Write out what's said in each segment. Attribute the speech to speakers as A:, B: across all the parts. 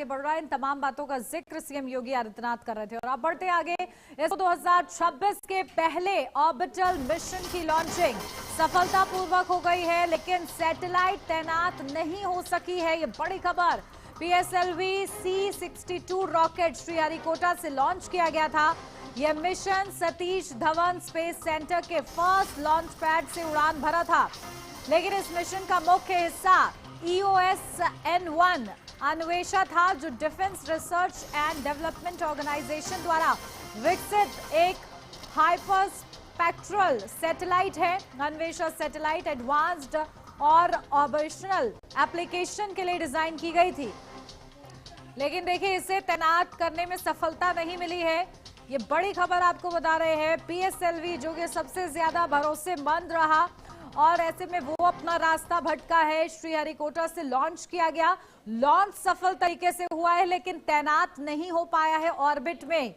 A: बढ़ रहा है। इन तमाम बातों का जिक्र सीएम योगी आदित्यनाथ कर रहे थे। और अब बढ़ते आगे, इस 2026 के पहले ऑर्बिटल मिशन की लॉन्चिंग सफलतापूर्वक हो गई है, लेकिन सैटेलाइट तैनात नहीं हो सकी है। ये बड़ी खबर। पीएसएलवी C-62 रॉकेट श्रीहरिकोटा से लॉन्च किया गया था। यह mission Satish Dhawan space centre के फर्स्ट लॉन्च पैड से उड़ान भरा था, लेकिन इस मिशन का मुख्य हिस्सा EOS-N1 अन्वेषा था, जो defence research and development organisation द्वारा विकसित एक हाइपरस्पेक्ट्रल सैटेलाइट है। अन्वेषा सैटेलाइट एडवांस्ड और ऑपरेशनल एप्लीकेशन के लिए डिजाइन की गई थी, लेकिन देखिए इसे तैनात करने में सफलता नहीं मिली है। ये बड़ी खबर आपको बता रहे हैं। पीएसएलवी जो कि सबसे ज्यादा भरोसेमंद रहा और ऐसे में वो अपना रास्ता भटका है। श्रीहरिकोटा से लॉन्च किया गया, लॉन्च सफल तरीके से हुआ है, लेकिन तैनात नहीं हो पाया है ऑर्बिट में।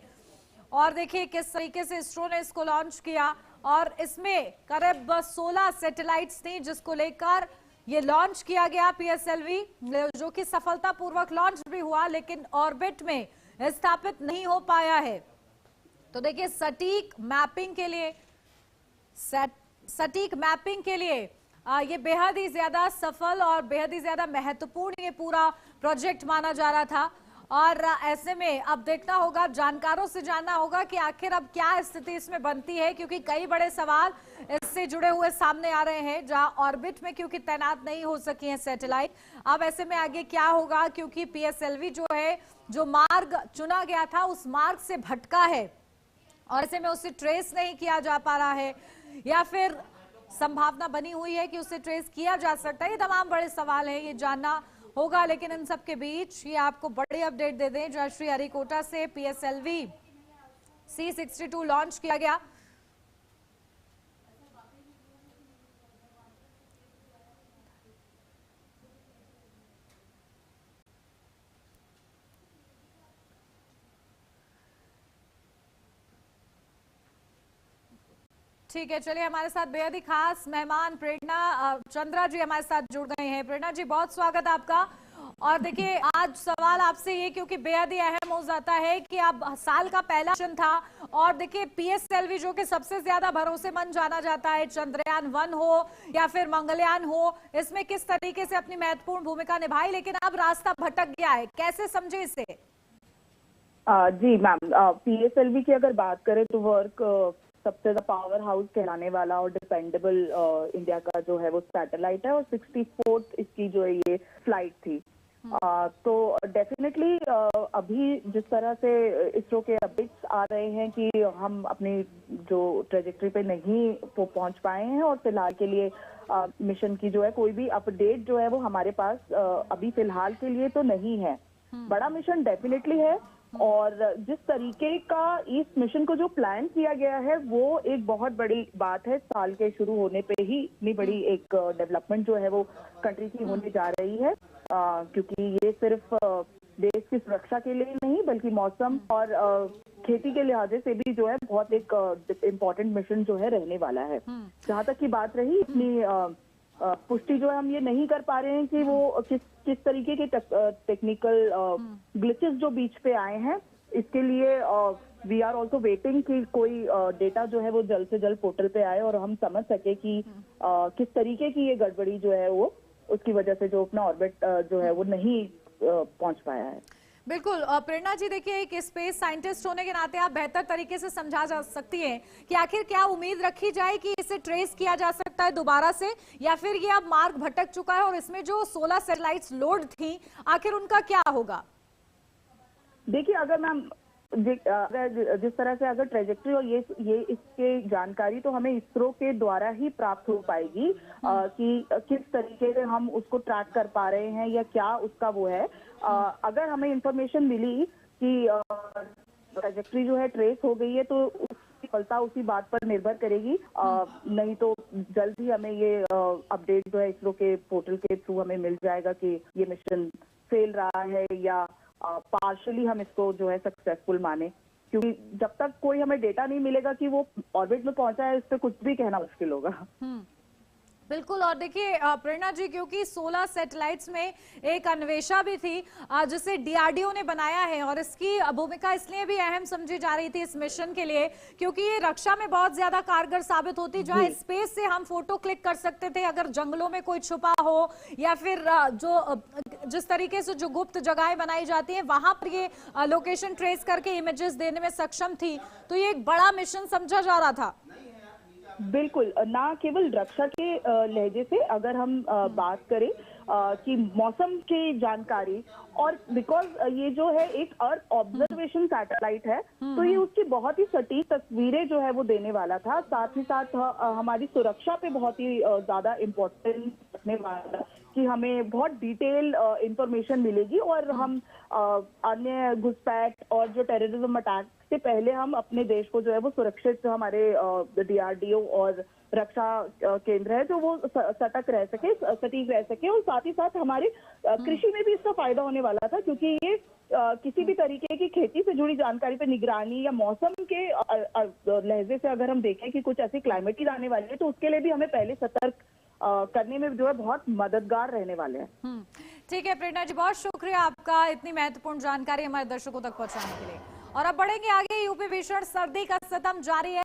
A: और देखिए किस तरीके से इसरो ने इसको लॉन्च किया, और इसमें करीब 16 सैटेलाइट्स थी जिसको लेकर ये लॉन्च किया गया पीएसएलवी, जो कि सफलतापूर्वक लॉन्च भी हुआ, लेकिन ऑर्बिट में स्थापित नहीं हो पाया है। तो देखिए सटीक मैपिंग के लिए ये बेहद ही ज्यादा सफल और बेहद ही ज्यादा महत्वपूर्ण ये पूरा प्रोजेक्ट माना जा रहा था। और ऐसे में अब देखना होगा, जानकारों से जानना होगा कि आखिर अब क्या स्थिति इसमें बनती है, क्योंकि कई बड़े सवाल इससे जुड़े हुए सामने आ रहे हैं। जहां ऑर्बिट में क्योंकि तैनात नहीं हो सकी है सैटेलाइट, अब ऐसे में आगे क्या होगा, क्योंकि पीएसएलवी जो है, जो मार्ग चुना गया था उस मार्ग से भटका है और ऐसे में उसे ट्रेस नहीं किया जा पा रहा है, या फिर संभावना बनी हुई है कि उसे ट्रेस किया जा सकता है। ये तमाम बड़े सवाल हैं, ये जानना होगा। लेकिन इन सब के बीच ये आपको बड़ी अपडेट दे दें, जहां श्रीहरिकोटा से पीएसएलवी C-62 लॉन्च किया गया। ठीक है, चलिए हमारे साथ बेहद ही खास मेहमान प्रेरणा चंद्रा जी हमारे साथ जुड़ गए हैं। प्रेरणा जी, बहुत स्वागत आपका। और देखिए आज सवाल आपसे ये, क्योंकि बेहद ही अहम हो जाता है कि अब साल का पहला मिशन था, और देखिए पीएसएलवी जो कि सबसे ज्यादा भरोसेमंद जाना जाता है, चंद्रयान-1 हो या फिर मंगलयान हो, इसमें किस तरीके से अपनी महत्वपूर्ण भूमिका निभाई, लेकिन अब रास्ता भटक गया है, कैसे समझे इसे?
B: जी मैम, पीएसएलवी की अगर बात करें तो वर्क सबसे ज्यादा पावर हाउस कहलाने वाला और डिपेंडेबल इंडिया का जो है वो सैटेलाइट है, और 64th इसकी जो है ये फ्लाइट थी। तो डेफिनेटली अभी जिस तरह से इसरो के अपडेट्स आ रहे हैं कि हम अपनी जो ट्रेजेक्टरी पे नहीं पहुंच पाए हैं, और फिलहाल के लिए मिशन की जो है कोई भी अपडेट जो है वो हमारे पास अभी फिलहाल के लिए तो नहीं है। बड़ा मिशन डेफिनेटली है, और जिस तरीके का इस मिशन को जो प्लान किया गया है वो एक बहुत बड़ी बात है। साल के शुरू होने पे ही इतनी बड़ी एक डेवलपमेंट जो है वो कंट्री की होने जा रही है, क्योंकि ये सिर्फ देश की सुरक्षा के लिए नहीं बल्कि मौसम और खेती के लिहाजे से भी जो है बहुत एक इम्पोर्टेंट मिशन जो है रहने वाला है। जहाँ तक की बात रही, इतनी पुष्टि जो है हम ये नहीं कर पा रहे हैं कि वो किस तरीके के टेक्निकल ग्लिचेस जो बीच पे आए हैं, इसके लिए वी आर ऑल्सो वेटिंग कि कोई डेटा जो है वो जल्द से जल्द पोर्टल पे आए और हम समझ सके कि किस तरीके की ये गड़बड़ी जो है वो उसकी वजह से जो अपना ऑर्बिट जो है वो नहीं पहुंच पाया है।
A: बिल्कुल। प्रेरणा जी, देखिए एक स्पेस साइंटिस्ट होने के नाते आप बेहतर तरीके से समझा जा सकती हैं कि आखिर क्या उम्मीद रखी जाए कि इसे ट्रेस किया जा सकता है दोबारा से, या फिर ये अब मार्ग भटक चुका है और इसमें जो 16 सैटेलाइट्स लोड थी आखिर उनका क्या होगा?
B: देखिए, अगर मैम जिस तरह से अगर ट्रेजेक्टरी और ये इसके जानकारी तो हमें इसरो के द्वारा ही प्राप्त हो पाएगी कि किस तरीके से हम उसको ट्रैक कर पा रहे हैं या क्या उसका वो है। अगर हमें इंफॉर्मेशन मिली कि ट्रेजेक्टरी जो है ट्रेस हो गई है तो उसकी सफलता उसी बात पर निर्भर करेगी। नहीं तो जल्द ही हमें ये अपडेट जो है इसरो के पोर्टल के थ्रू हमें मिल जाएगा कि ये मिशन फेल रहा है या पार्शली हम इसको जो है सक्सेसफुल माने, क्योंकि जब तक कोई हमें डेटा नहीं मिलेगा कि वो ऑर्बिट में पहुंचा है, इस पे कुछ भी कहना मुश्किल होगा।
A: बिल्कुल। और देखिए प्रेरणा जी, क्योंकि 16 सैटेलाइट्स में एक अन्वेषा भी थी जिसे डीआरडीओ ने बनाया है, और इसकी भूमिका इसलिए भी अहम समझी जा रही थी इस मिशन के लिए क्योंकि ये रक्षा में बहुत ज्यादा कारगर साबित होती, जहां स्पेस से हम फोटो क्लिक कर सकते थे अगर जंगलों में कोई छुपा हो, या फिर जिस तरीके से जो गुप्त जगहें बनाई जाती हैं वहां पर ये लोकेशन ट्रेस करके इमेजेस देने में सक्षम थी। तो ये एक बड़ा मिशन समझा जा रहा था।
B: बिल्कुल, ना केवल रक्षा के लहजे से अगर हम बात करें कि मौसम की जानकारी, और बिकॉज ये जो है एक अर्थ ऑब्जर्वेशन सैटेलाइट है, तो ये उसकी बहुत ही सटीक तस्वीरें जो है वो देने वाला था। साथ ही साथ हमारी सुरक्षा पे बहुत ही ज्यादा इम्पोर्टेंस रखने वाला कि हमें बहुत डिटेल इंफॉर्मेशन मिलेगी, और हम अन्य घुसपैठ और जो टेररिज्म अटैक से पहले हम अपने देश को जो है वो सुरक्षित, हमारे डीआरडीओ और रक्षा केंद्र है जो वो सतर्क रह सके, सटीक रह सके। और साथ ही साथ हमारे कृषि में भी इसका फायदा होने वाला था, क्योंकि ये किसी भी तरीके की खेती से जुड़ी जानकारी पे निगरानी, या मौसम के लहजे से अगर हम देखें कि कुछ ऐसी क्लाइमेट आने वाली है, तो उसके लिए भी हमें पहले सतर्क करने में जो है बहुत मददगार रहने वाले हैं।
A: ठीक है प्रेरणा जी, बहुत शुक्रिया आपका इतनी महत्वपूर्ण जानकारी हमारे दर्शकों तक पहुंचाने के लिए। और अब बढ़ेंगे आगे। यूपी भीषण सर्दी का सितम जारी है।